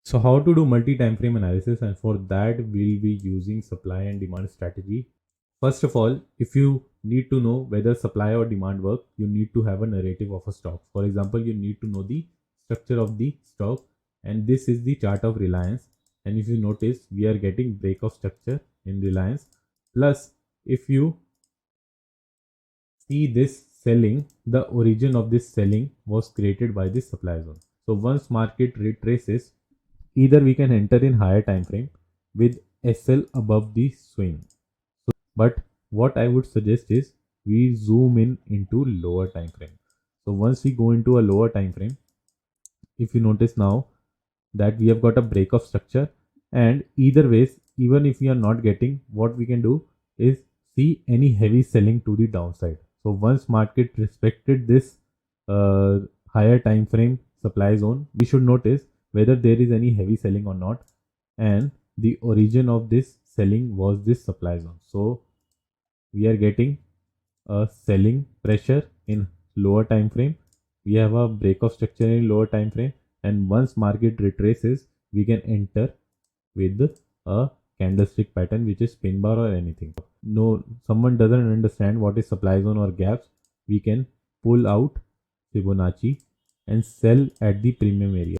So how to do multi-time frame analysis, and for that we'll be using supply and demand strategy. First of all, if you need to know whether supply or demand work, you need to have a narrative of a stock. For example, you need to know the structure of the stock, and this is the chart of Reliance. And if you notice, we are getting breakout structure in Reliance. Plus, if you see this selling, the origin of this selling was created by this supply zone. So once market retraces, either we can enter in higher time frame with SL above the swing. But what I would suggest is we zoom in into lower time frame. So once we go into a lower time frame, if you notice now that we have got a break of structure, and either ways, even if we are not getting, what we can do is see any heavy selling to the downside. So once market respected this uh, higher time frame supply zone, we should notice whether there is any heavy selling or not, and the origin of this selling was this supply zone. So we are getting a selling pressure in lower time frame, we have a break of structure in lower time frame, and once market retraces, we can enter with a candlestick pattern which is pin bar or anything. No, someone doesn't understand what is supply zone or gaps, we can pull out Fibonacci and sell at the premium area.